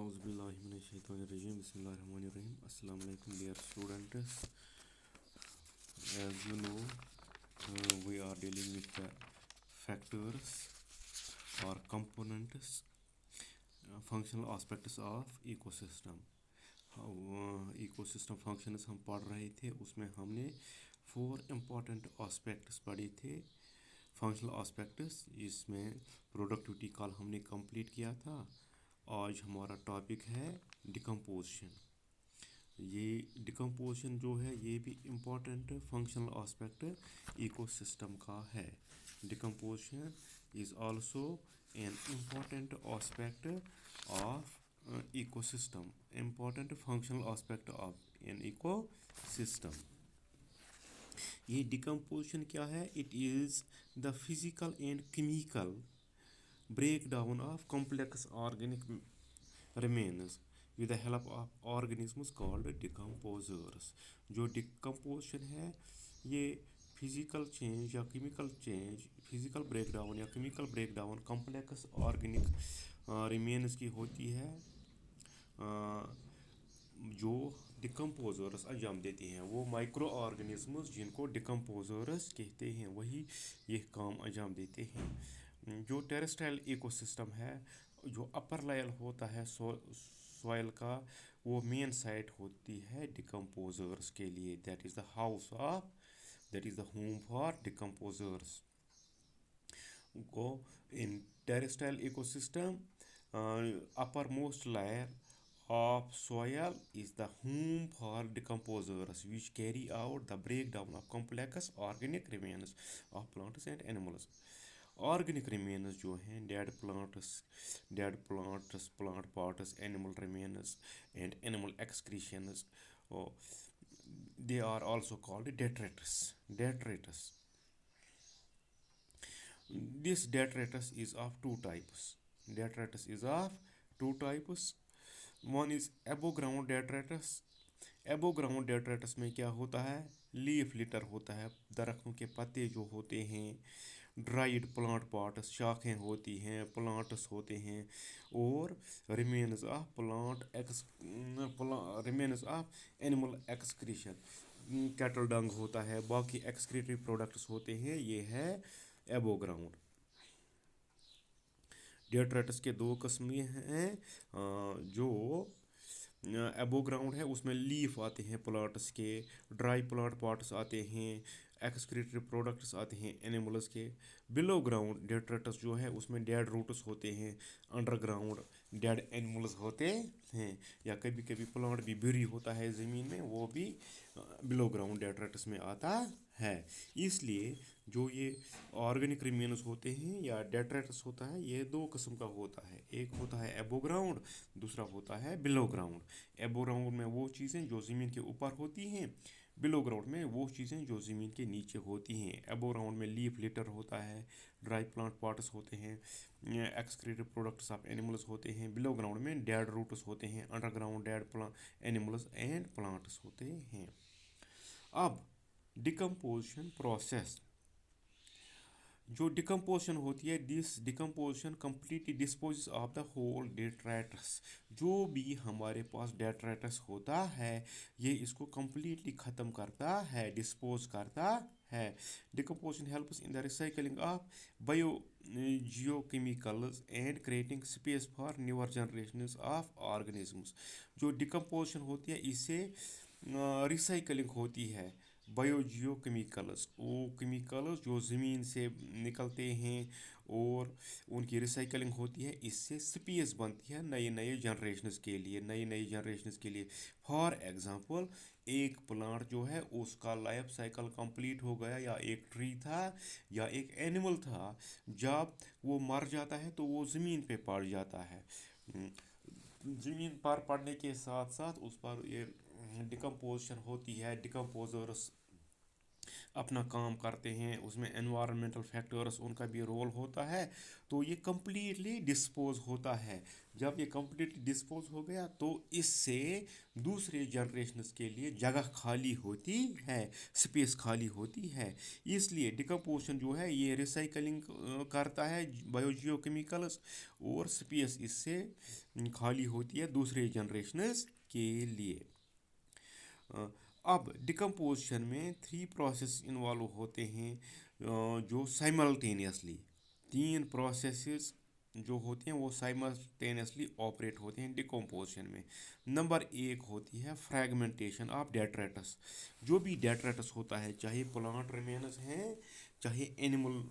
A'udhu billahi minash shaitanir rajim. Bismillahirrahmanirrahim. Assalamu alaikum, dear students. As you know, we are dealing with the factors or components, functional aspects of ecosystem. ecosystem functions हम पढ़ रहे थे, उसमें हमने 4 important aspects पढ़े थे. Functional aspects, इसमें productivity call हमने कंप्लीट किया था. आज हमारा टॉपिक है डिकम्पोजिशन. ये डिकम्पोजिशन जो है ये भी इम्पॉर्टेंट फंक्शनल आस्पेक्ट इकोसिस्टम का है. Decomposition is also an important aspect of ecosystem, important functional aspect of an ecosystem. ये डिकम्पोजिशन क्या है? It is the physical and chemical breakdown of complex organic remains with the help of organisms called decomposers. जो decomposition है ये physical change या chemical change, physical breakdown या chemical breakdown complex organic remains की होती है, जो डिकम्पोजर्स अंजाम देती हैं. वो माइक्रो ऑर्गेनिज्म्स जिनको डिकम्पोजर्स कहते हैं वही ये काम अंजाम देते हैं. जो टेरेस्ट्रियल इकोसिस्टम है, जो अपर लेयर होता है सॉइल का, वो मेन साइट होती है डिकम्पोजर्स के लिए. That is the house of, that is the home for decomposers. को in terrestrial ecosystem upper most layer of soil is the home for decomposers which carry out the breakdown of complex organic remains of plants and animals. Organic remains जो हैं dead plants, plant parts, animal remains and animal excretions, they are also called detritus. This detritus is of two types. One is above ground detritus. above ground detritus में क्या होता है? Leaf litre होता है, दरख्तों के पत्ते जो होते हैं, ड्राइड प्लांट पार्ट्स, शाखें होती हैं, प्लांट्स होते हैं, और remains of animal excretion, cattle डंग होता है, बाकी एक्सक्रीटरी प्रोडक्ट्स होते हैं. ये है एबो ग्राउंड. डेट्रेटस के दो किस्में हैं. जो एबो ग्राउंड है उसमें लीफ आते हैं प्लांट्स के, ड्राई प्लांट पार्ट्स आते हैं, एक्सक्रीटरी प्रोडक्ट्स आते हैं एनिमल्स के. बिलो ग्राउंड डेट्रेटस जो है उसमें डेड रूट्स होते हैं, अंडरग्राउंड डेड एनिमल्स होते हैं, या कभी कभी प्लांट भी बुरी होता है ज़मीन में, वो भी बिलो ग्राउंड डेट्रेटस में आता है. इसलिए जो ये ऑर्गेनिक रिमेन्स होते हैं या डेट्रेटस होता है, ये दो किस्म का होता है. एक होता है एबो ग्राउंड, दूसरा होता है बिलो ग्राउंड. एबो ग्राउंड में वो चीज़ें जो ज़मीन के ऊपर होती हैं, बिलो ग्राउंड में वो चीज़ें जो ज़मीन के नीचे होती हैं. एबो ग्राउंड में लीफ लिटर होता है, ड्राई प्लांट पार्ट्स होते हैं, एक्सक्रीटिव प्रोडक्ट्स ऑफ एनिमल्स होते हैं. बिलो ग्राउंड में डेड रूट्स होते हैं, underground dead animals and plants होते हैं. अब डिकम्पोजिशन प्रोसेस, जो डिकम्पोजिशन होती है, this decomposition completely dispose of the whole detritus. जो भी हमारे पास डेट्रेटस होता है ये इसको कम्प्लीटली ख़त्म करता है, डिस्पोज करता है. Decomposition helps in the recycling of biogeochemicals and creating space for newer generations of organisms. जो डिकम्पोजिशन होती है इससे रिसाइकलिंग होती है. बायोजियोकेमिकल्स, वो केमिकल्स जो ज़मीन से निकलते हैं और उनकी रिसाइकलिंग होती है, इससे स्पेस बनती है नए जनरेशन्स के लिए. फॉर एग्ज़ाम्पल, एक प्लांट जो है उसका लाइफ साइकिल कंप्लीट हो गया, या एक ट्री था या एक एनिमल था, जब वो मर जाता है तो वो ज़मीन पे पड़ जाता है. ज़मीन पर पड़ने के साथ साथ उस पर ये डिकम्पोजिशन होती है. डिकम्पोजर्स अपना काम करते हैं, उसमें एनवायरमेंटल फैक्टर्स उनका भी रोल होता है, तो ये कम्प्लीटली डिस्पोज होता है। जब ये कम्प्लीटली डिस्पोज हो गया तो इससे दूसरे जनरेशन्स के लिए जगह खाली होती है, स्पेस खाली होती है। इसलिए डिकम्पोजिशन जो है ये रिसाइकलिंग करता है बायोजियोकेमिकल्स, और स्पेस इससे खाली होती है दूसरे जनरेशन्स के लिए। अब डिकम्पोजिशन में 3 प्रोसेस इन्वॉल्व होते हैं, जो साइमल्टेनियसली, 3 प्रोसेसेस जो होते हैं वो साइमल्टेनियसली ऑपरेट होते हैं डिकम्पोजिशन में। नंबर 1 होती है फ्रैगमेंटेशन ऑफ डेट्रेटस। जो भी डेट्रेटस होता है, चाहे प्लांट रिमेन्स हैं, चाहे एनिमल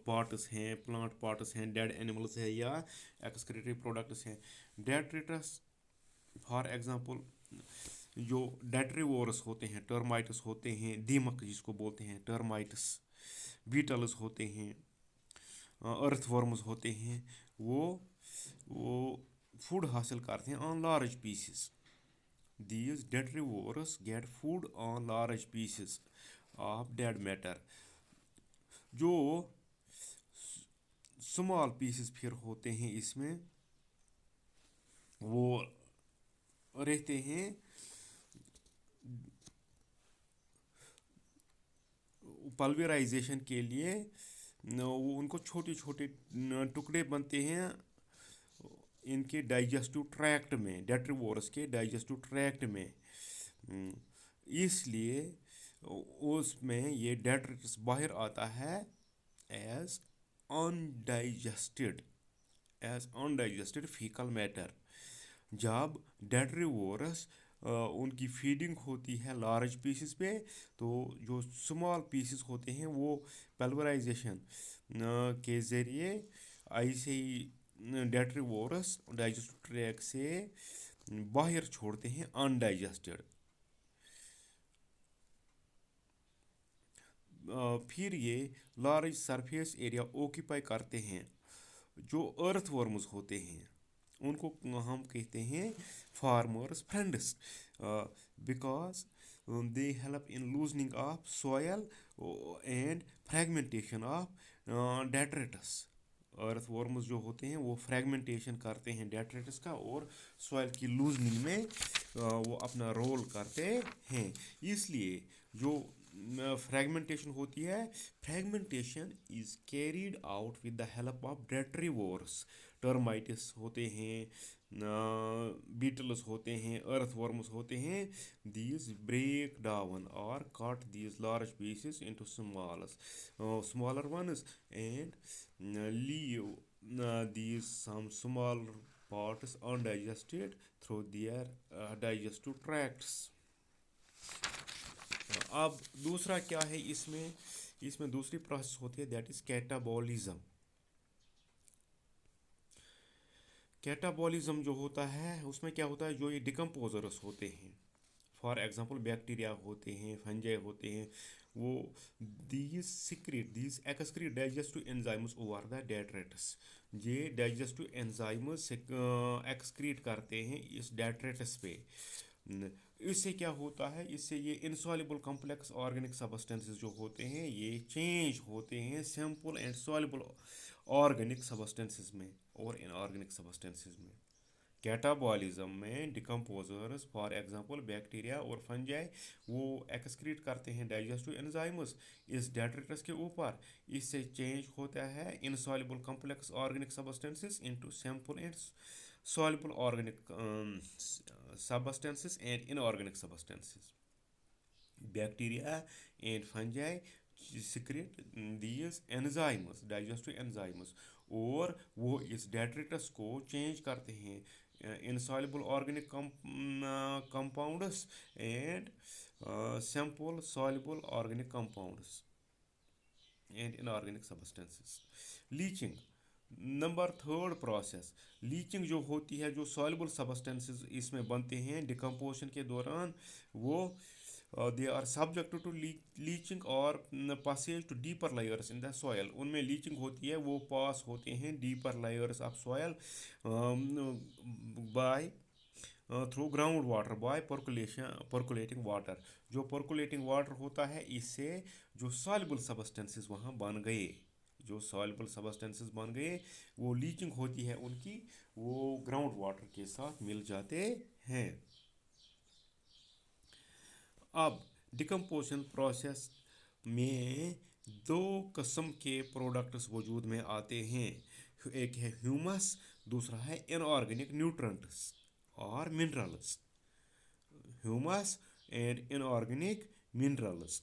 पार्ट्स हैं, प्लांट पार्ट्स हैं, डेड एनिमल्स हैं, या एक्सक्रीटरी प्रोडक्ट्स हैं, डेट्रेटस फॉर एग्जांपल जो डेट्रीवोरस होते हैं, टर्माइट्स होते हैं, दीमक जिसको बोलते हैं टर्माइट्स, बीटल्स होते हैं, अर्थवर्म्स होते हैं, वो फूड हासिल करते हैं on large pieces. These detritivores get food on large pieces of dead matter. जो स्मॉल पीसेस फिर होते हैं इसमें, वो रहते हैं पल्वेराइजेशन के लिए, वो उनको छोटे छोटे टुकड़े बनते हैं इनके डाइजेस्टिव ट्रैक्ट में, डेट्रीवोरस के डाइजेस्टिव ट्रैक्ट में। इसलिए उसमें ये डेट्रिटस बाहर आता है एज अनडाइजेस्टेड, फीकल मैटर। जब डेट्रीवोरस उनकी फीडिंग होती है लार्ज पीसेस पे, तो जो स्मॉल पीसेस होते हैं वो पल्वराइजेशन के ज़रिए ऐसे ही डेट्रीवोरस डाइजेस्टिव ट्रैक्ट से बाहर छोड़ते हैं अनडाइजेस्टेड। फिर ये लार्ज सरफेस एरिया ऑक्यूपाई करते हैं। जो अर्थवर्म्स होते हैं उनको हम कहते हैं farmers friends, because they help in loosening of soil and fragmentation of detritus. Earthworms जो होते हैं वो फ्रेगमेंटेशन करते हैं डेट्रेटस का, और सॉयल की लूजनिंग में वो अपना रोल करते हैं। इसलिए जो फ्रेगमेंटेशन होती है, fragmentation is carried out with the help of detritivores. Termites होते हैं, बीटल्स होते हैं, अर्थवर्म्स होते हैं। दीज ब्रेक डाउन और cut these large pieces into smaller ones and leave these some small parts undigested through their digestive tracts. अब दूसरा क्या है इसमें, दूसरी प्रोसेस होती है दैट इज कैटाबॉलिज्म। कैटाबॉलिज्म जो होता है उसमें क्या होता है, जो ये डिकम्पोजर्स होते हैं, फॉर एग्जांपल बैक्टीरिया होते हैं, फंजाई होते हैं, वो these excrete digestive enzymes over the detritus. ये डाइजेस्टिव एंजाइम्स एक्सक्रीट करते हैं इस डेट्रेटस पे। इससे क्या होता है, इससे ये इनसॉल्युबल कॉम्प्लेक्स ऑर्गेनिक सब्सटेंसेस जो होते हैं ये चेंज होते हैं simple and soluble organic substances में और इनऑर्गेनिक सब्सटेंसेस में। कैटाबॉलिज्म में डिकम्पोजर्स फॉर एग्जांपल बैक्टीरिया और फंजाई वो एक्सक्रीट करते हैं डाइजेस्टिव एंजाइम्स इस डेट्रेटस के ऊपर। इससे चेंज होता है insoluble complex organic substances into simple and soluble organic substances and inorganic substances. Bacteria and fungi secrete these enzymes, digestive enzymes, और वो इस डेट्रिटस को चेंज करते हैं insoluble organic compounds and simple soluble organic compounds and inorganic substances. Leaching, number 3 process, leaching जो होती है, जो सॉल्युबल सब्सटेंसेस इसमें बनते हैं डिकम्पोजिशन के दौरान, वो they are subject to leaching और passes to deeper layers in the soil. उनमें लीचिंग होती है, वो पास होते हैं deeper layers of soil by through ground water by percolating water. जो परकुलेटिंग वाटर होता है, इससे जो सॉल्युबल सब्सटेंसेस वहाँ बन गए, जो सॉल्युबल सब्सटेंसेस बन गए, वो लीचिंग होती है उनकी, वो ग्राउंड वाटर के साथ मिल जाते हैं। अब डिकम्पोजिशन प्रोसेस में दो किस्म के प्रोडक्ट्स वजूद में आते हैं। एक है ह्यूमस, दूसरा है इनऑर्गेनिक न्यूट्रंट्स और minerals. Humus and inorganic minerals,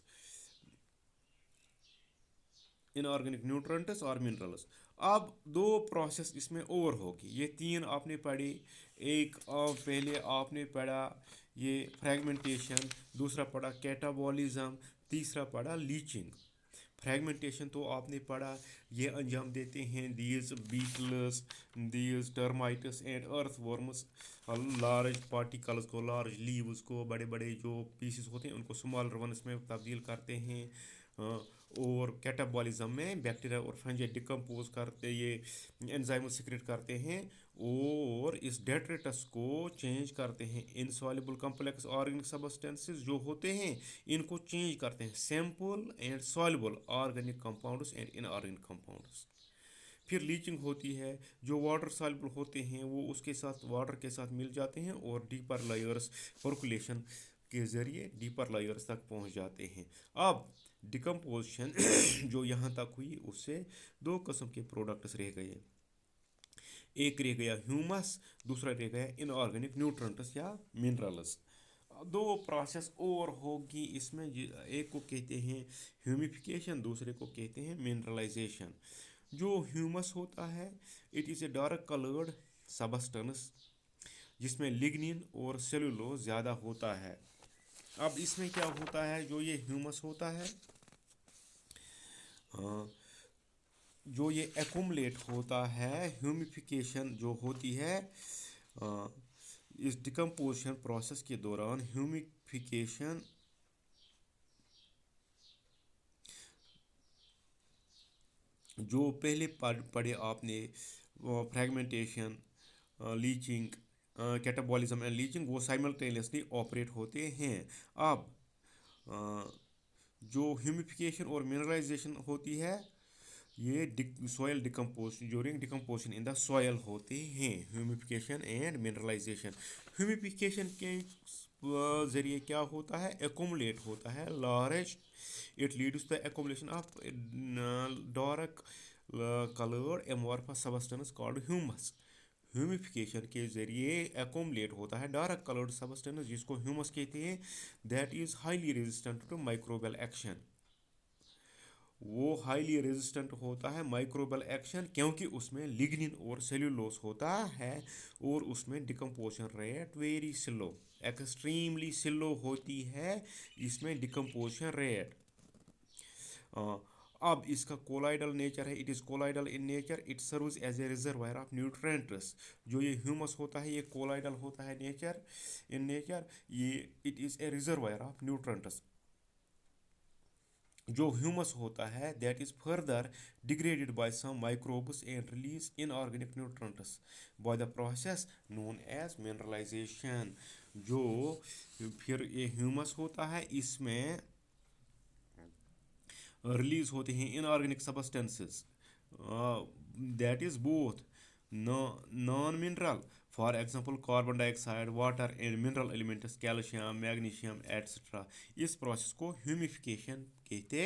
inorganic nutrients और मिनरल्स। अब दो प्रोसेस इसमें और होगी, ये तीन आपने पढ़ी। एक पहले आपने पढ़ा ये फ्रेगमेंटेशन, दूसरा पढ़ा कैटाबॉलिज्म, तीसरा पढ़ा लीचिंग। फ्रेगमेंटेशन तो आपने पढ़ा, ये अंजाम देते हैं these beetles, these termites and earthworms, large particles को, लार्ज लीव्स को, बड़े बड़े जो पीसेस होते हैं उनको स्मॉलर वंस में तब्दील करते हैं। और कैटाबॉलिज्म में बैक्टीरिया और फंजाई डिकम्पोज करते, ये एंजाइम सिक्रेट करते हैं और इस डेट्रेटस को चेंज करते हैं। इनसॉल्युबल कॉम्प्लेक्स ऑर्गेनिक सब्सटेंसेस जो होते हैं, इनको चेंज करते हैं simple and soluble organic compounds and inorganic compounds. फिर लीचिंग होती है, जो वाटर सॉल्युबल होते हैं वो उसके साथ वाटर के साथ मिल जाते हैं और डीपर लेयर्स पर्कुलेशन के ज़रिए डीपर लेयर्स तक पहुंच जाते हैं। अब डिकम्पोजिशन जो यहाँ तक हुई, उससे दो किस्म के प्रोडक्ट्स रह गए। एक रह गया ह्यूमस, दूसरा रह गया इनऑर्गेनिक न्यूट्रंट्स या मिनरल्स। दो प्रोसेस और होगी इसमें, एक को कहते हैं ह्यूमिफिकेशन, दूसरे को कहते हैं मिनरलाइजेशन। जो ह्यूमस होता है, it is a dark coloured substance जिसमें लिग्निन और सेलुलोज ज़्यादा होता है। अब इसमें क्या होता है, जो ये ह्यूमस होता है, जो ये एक्युमुलेट होता है, ह्यूमिफिकेशन जो होती है, इस डिकम्पोजिशन प्रोसेस के दौरान ह्यूमिफिकेशन जो पहले पढ़े आपने, fragmentation, leaching, catabolism and leaching, वो साइमल्टेनियसली ऑपरेट होते हैं। अब जो ह्यूमिफिकेशन और मिनरलाइजेशन होती है, ये soil decomposition, during decomposition in the soil होते हैं, ह्यूमिफिकेशन एंड मिनरलाइजेशन। ह्यूमिफिकेशन के ज़रिए क्या होता है, एक्युमुलेट होता है large, it leads to the accumulation of dark coloured amorphous substance called humus. Humification के ज़रिए एक्युमुलेट होता है डार्क कलर्ड सब्सटेंस जिसको ह्यूमस कहते हैं, that is highly resistant to microbial action. वो हाईली रेजिस्टेंट होता है माइक्रोबियल एक्शन, क्योंकि उसमें लिग्निन और सेल्यूलोस होता है और उसमें decomposition rate very slow, extremely slow होती है इसमें डिकम्पोजिशन रेट। अब इसका कोलाइडल नेचर है, it is colloidal in nature, it serves as a reservoir of nutrients. जो ये ह्यूमस होता है, ये कोलाइडल होता है नेचर, इन नेचर ये it is a reservoir of nutrients. जो ह्यूमस होता है, that is further degraded by some microbes and release inorganic nutrients by the process known as mineralisation. जो फिर ये ह्यूमस होता है, इसमें रिलीज होते हैं inorganic substances, that is both non mineral, for example carbon dioxide, water and mineral elements, calcium, magnesium etcetera. इस process को ह्यूमिफिकेशन कहते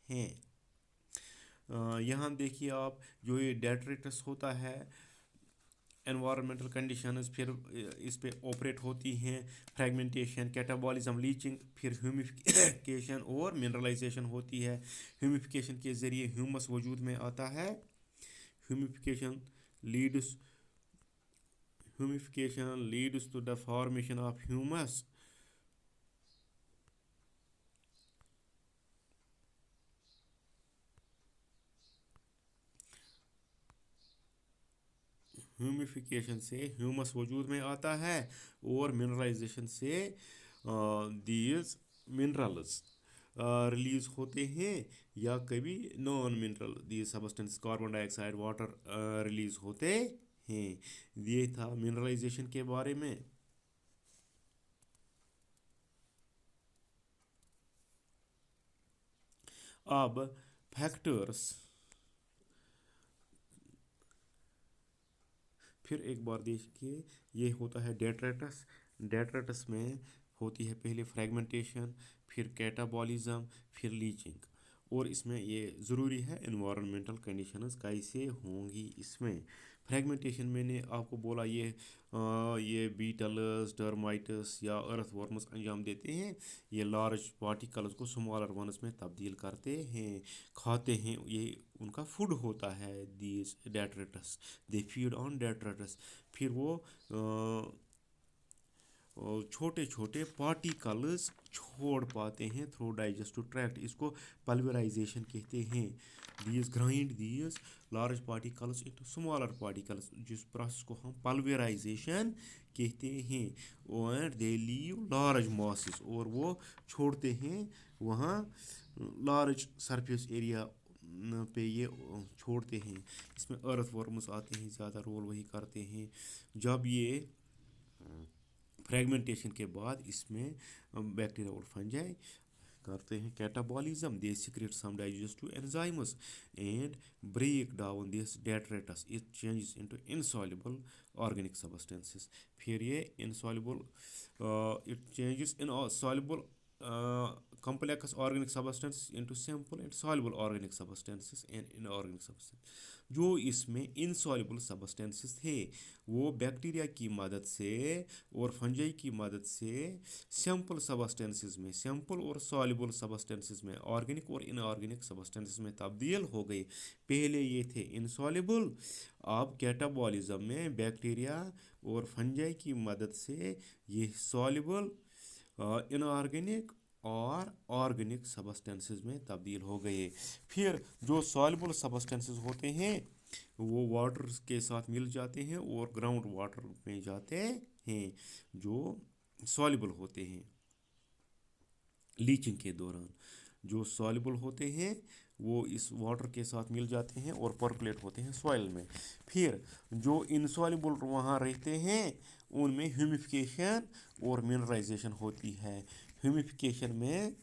हैं। यहाँ देखिए आप, जो ये डेट्रेटस होता है, एनवायरमेंटल कंडीशंस फिर इस पे ऑपरेट होती हैं, फ्रेगमेंटेशन, कैटाबॉलिज्म, लीचिंग, फिर ह्यूमिफिकेशन और मिनरलाइजेशन होती है। ह्यूमिफिकेशन के ज़रिए ह्यूमस वजूद में आता है। Humification leads to the formation of humus. Humification से ह्यूमस वजूद में आता है और मिनरलाइजेशन से दीज मिनरल्स रिलीज होते हैं, या कभी non mineral these substance, carbon dioxide, water release होते हैं। ये था मिनरलाइजेशन के बारे में। अब फैक्टर्स, फिर एक बार देखिए, ये होता है डेट्रेटस। डेट्रेटस में होती है पहले फ्रेगमेंटेशन, फिर कैटाबॉलिज्म, फिर लीचिंग। और इसमें ये ज़रूरी है इन्वायरमेंटल कंडीशंस कैसे होंगी इसमें। फ्रेगमेंटेशन मैंने आपको बोला, ये बीटल्स, टर्माइट्स या अर्थवर्म्स अंजाम देते हैं। ये लार्ज पार्टिकल्स को स्मॉलर वंस में तब्दील करते हैं, खाते हैं, ये उनका फूड होता है। These detritus, they feed on detritus. फिर वो छोटे छोटे पार्टिकल्स छोड़ पाते हैं थ्रू डाइजेस्टिव ट्रैक्ट, इसको पल्वराइजेशन कहते हैं। These grind these large particles into smaller particles, जिस प्रोसेस को हम पल्वराइजेशन कहते हैं। And they leave large masses, और वो छोड़ते हैं वहाँ लार्ज सरफेस एरिया पे ये छोड़ते हैं। इसमें अर्थ वर्म्स आते हैं, ज़्यादा रोल वही करते हैं। जब ये फ्रेगमेंटेशन के बाद इसमें बैक्टीरिया और फंजाई करते हैं catabolism, they secrete some digestive enzymes and break down this detritus, it changes into insoluble organic substances. फिर ये insoluble, it changes in soluble complex organic substance into simple and soluble organic substances and inorganic substances। जो इसमें insoluble substances थे वो bacteria की मदद से और फंजाई की मदद से सिंपल सब्सटेंसेस में, सिंपल और सॉल्युबल सब्सटेंसेस में, ऑर्गेनिक और इनऑर्गेनिक सब्सटेंसेस में तब्दील हो गए। पहले ये थे इनसॉल्युबल, अब कैटाबॉलिज्म में बैक्टीरिया और फंजाई की मदद से ये सॉल्युबल, इनऑर्गेनिक और ऑर्गेनिक सब्सटेंसेस में तब्दील हो गए। फिर जो सॉल्युबल सब्सटेंसेस होते हैं वो वाटर के साथ मिल जाते हैं और ग्राउंड वाटर में जाते हैं, जो सॉल्युबल होते हैं। लीचिंग के दौरान जो सॉल्युबल होते हैं वो इस वाटर के साथ मिल जाते हैं और परकुलेट होते हैं सॉइल में। फिर जो इनसॉल्युबल वहाँ रहते हैं उनमें ह्यूमिफिकेशन और मिनरलाइजेशन होती है। ह्यूमिफिकेशन में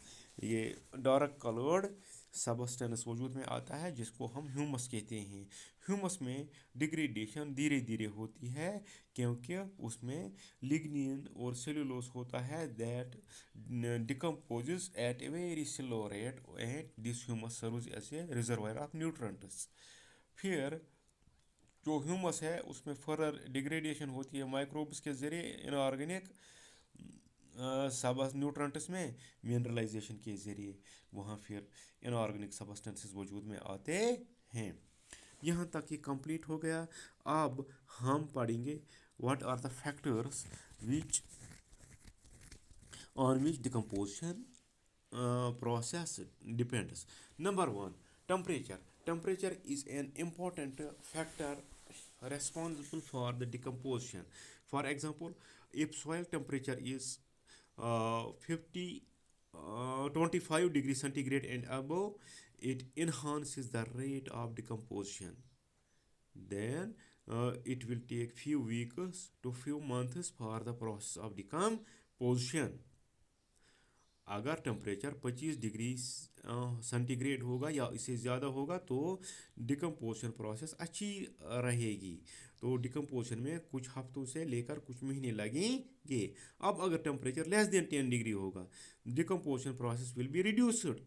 ये डार्क कलर्ड सब्सटेंस वजूद में आता है जिसको हम ह्यूमस कहते हैं। ह्यूमस में डिग्रेडेशन धीरे धीरे होती है क्योंकि उसमें लिग्निन और सेलुलोज होता है that decomposes at a very slow rate and this humus serves as a reservoir of nutrients. फिर जो ह्यूमस है उसमें फर्दर डिग्रेडेशन होती है माइक्रोब्स के ज़रिए इनऑर्गेनिक सब न्यूट्रंट्स में, मिनरलाइजेशन के ज़रिए वहाँ फिर इनऑर्गेनिक सब्सटेंसेस वजूद में आते हैं। यहाँ तक ये कंप्लीट हो गया। अब हम पढ़ेंगे what are the factors which on which decomposition process depends. Number one, temperature. Temperature is an important factor responsible for the decomposition. For example, if soil temperature is 25 degrees centigrade and above, it enhances the rate of decomposition. Then it will take few weeks to few months for the process of decomposition. अगर temperature 25 degree centigrade होगा या इससे ज़्यादा होगा तो decomposition process अच्छी रहेगी। तो डिकम्पोजिशन में कुछ हफ्तों से लेकर कुछ महीने लगेंगे। अब अगर टेम्परेचर लेस देन 10 डिग्री होगा, decomposition process will be reduced.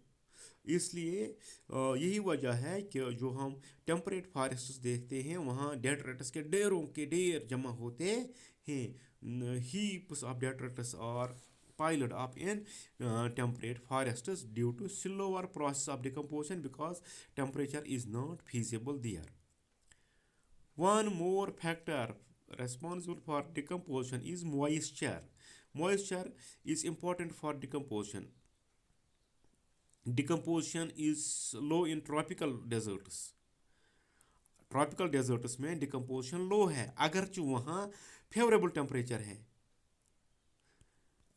इसलिए यही वजह है कि जो हम टेम्परेट फॉरेस्ट्स देखते हैं वहाँ डेट्रेटस के ढेरों के ढेर जमा होते हैं। Heaps of detritus are piled up in temperate forests due to slower process of decomposition because temperature is not feasible there. One more factor responsible for decomposition is moisture. Moisture is important for decomposition. Decomposition is low in tropical deserts. Tropical deserts में decomposition low है अगरचे वहाँ favourable temperature है,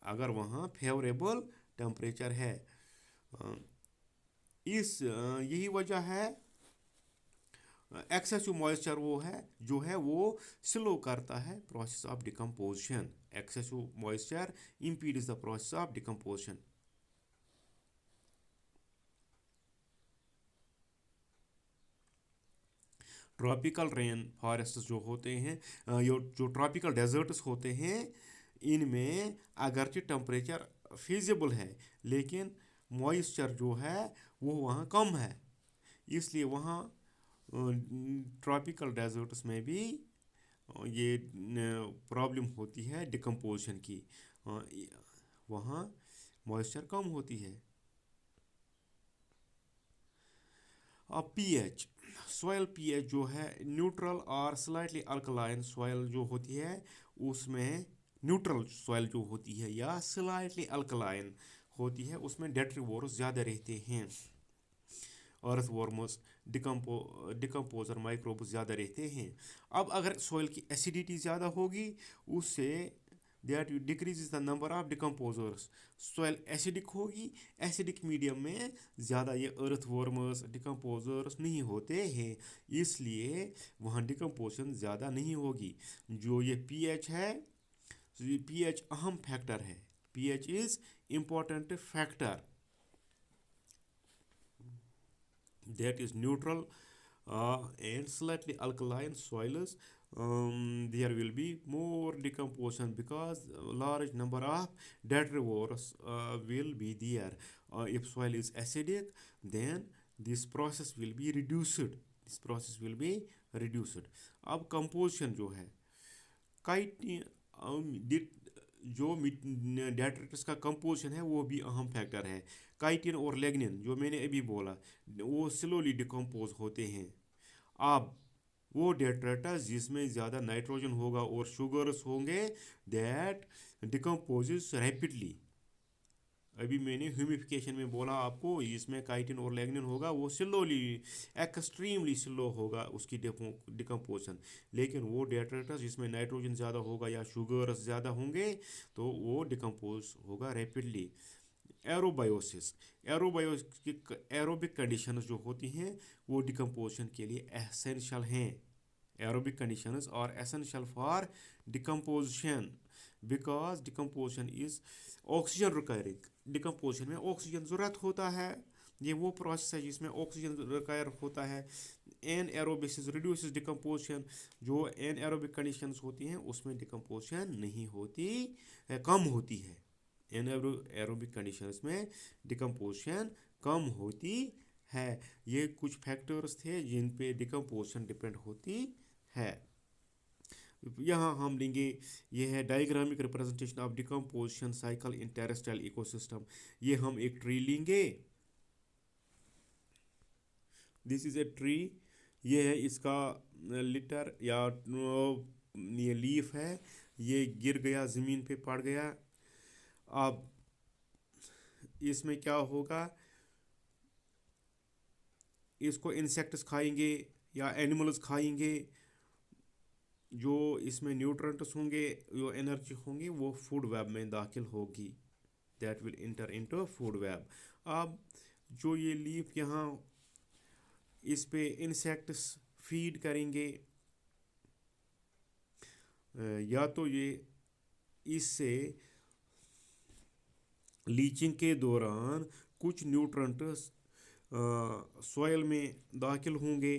अगर वहाँ favourable temperature है। यही वजह है एक्सेसिव मॉइस्चर वो है जो है वो स्लो करता है process of decomposition. Excessive moisture impedes the process of decomposition. Tropical rain forest जो होते हैं, जो ट्रॉपिकल डेजर्ट्स होते हैं, इनमें अगरचे टेम्परेचर फिजिबल है, लेकिन मॉइस्चर जो है वो वहाँ कम है, इसलिए वहाँ ट्रॉपिकल डेजर्ट्स में भी ये प्रॉब्लम होती है डिकम्पोजिशन की। वहाँ मॉइस्चर कम होती है। अब पीएच, सॉइल पीएच जो है न्यूट्रल और स्लाइटली अल्कलाइन सॉइल जो होती है उसमें, न्यूट्रल सॉइल जो होती है या स्लाइटली अल्कलाइन होती है उसमें डेट्रीवोर्स ज़्यादा रहते हैं, अर्थ वर्मस, डिकम्पोजर माइक्रोब्स ज़्यादा रहते हैं। अब अगर सॉइल की एसिडिटी ज़्यादा होगी उससे that decrease the number of decomposers. Soil acidic होगी, एसिडिक मीडियम में ज़्यादा ये अर्थ वर्मस डिकम्पोजर्स नहीं होते हैं, इसलिए वहाँ डिकम्पोजिशन ज़्यादा नहीं होगी। जो ये पीएच है, पीएच अहम फैक्टर है, pH is important factor that is neutral and slightly alkaline soils. There will be more decomposition because a large number of detrivores will be there. If soil is acidic, then this process will be reduced. This process will be reduced. अब composition जो है, kite जो detritus का composition है वो भी अहम factor है। काइटिन और लेग्निन जो मैंने अभी बोला वो स्लोली डिकम्पोज होते हैं। अब वो डेट्रिटस जिसमें ज़्यादा नाइट्रोजन होगा और शुगर्स होंगे दैट डिकम्पोजेस रैपिडली। अभी मैंने ह्यूमिफिकेशन में बोला आपको, इसमें काइटिन और लेग्निन होगा वो स्लोली, एक्सट्रीमली स्लो होगा उसकी डिकम्पोजिशन, लेकिन वो डेट्रिटस जिसमें नाइट्रोजन ज़्यादा होगा या शुगर्स ज़्यादा होंगे तो वो डिकम्पोज होगा रैपिडली। एरोबायोसिस, एरोबिक कंडीशंस जो होती हैं वो डिकम्पोजिशन के लिए एसेंशियल हैं। Aerobic conditions are essential for decomposition because decomposition is oxygen requiring. Decomposition में ऑक्सीजन ज़रूरत होता है, ये वो प्रोसेस है जिसमें ऑक्सीजन रिक्वायर होता है। एन एरोबिसिस रिड्यूसेस डिकम्पोजिशन, जो एन एरोबिक कंडीशंस होती हैं उसमें डिकम्पोजिशन नहीं होती है, कम होती है। एन एरोबिक कंडीशंस में डिकम्पोजिशन कम होती है। ये कुछ फैक्टर्स थे जिन पे डिकम्पोजिशन डिपेंड होती है। यहाँ हम लेंगे, ये है diagrammatic representation of decomposition cycle in terrestrial ecosystem. ये हम एक ट्री लेंगे, दिस इज़ ए ट्री, ये है इसका लिटर या ये लीफ है, ये गिर गया ज़मीन पे पड़ गया। अब इसमें क्या होगा, इसको इंसेक्ट्स खाएंगे या एनिमल्स खाएंगे, जो इसमें न्यूट्रेंट्स होंगे, जो एनर्जी होंगी वो फूड वेब में दाखिल होगी, that will inter into food web. अब जो ये लीफ यहाँ इस पे इंसेक्ट्स फीड करेंगे, या तो ये इससे लीचिंग के दौरान कुछ न्यूट्रेंट्स सॉइल में दाखिल होंगे,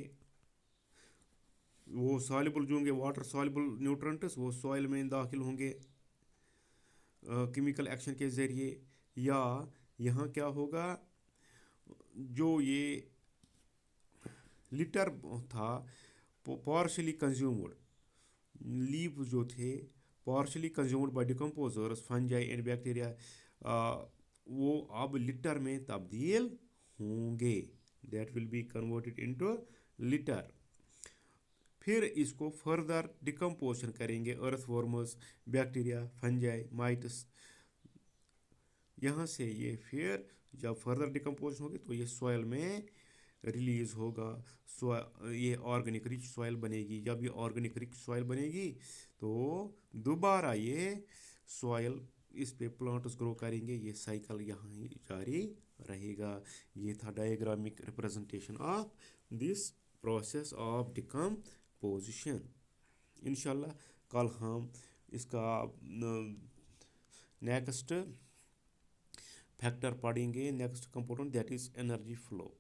वो सॉल्युबल जो होंगे वाटर सॉल्युबल न्यूट्रेंट्स वो सॉइल में दाखिल होंगे केमिकल एक्शन के ज़रिए। या यहाँ क्या होगा, जो ये लिटर था पार्शली कंज्यूम्ड, लीव जो थे partially consumed by decomposers fungi and bacteria, वो अब लिटर में तब्दील होंगे, that will be converted into litre. फिर इसको फर्दर डिकम्पोजिशन करेंगे अर्थवर्म्स, बैक्टीरिया, फंजाई, माइट्स, यहाँ से ये फिर जब फर्दर डिकम्पोजिशन होगी तो ये सॉइल में रिलीज़ होगा, ये ऑर्गेनिक रिच सॉइल बनेगी। जब ये ऑर्गेनिक रिच सॉइल बनेगी तो दोबारा ये सॉइल इस पे प्लांट्स ग्रो करेंगे, ये साइकिल यहाँ ही जारी रहेगा। ये था diagrammatic representation of this process of decomposition. इंशाल्लाह कल हम इसका नेक्स्ट फैक्टर पढ़ेंगे, next component that is energy flow.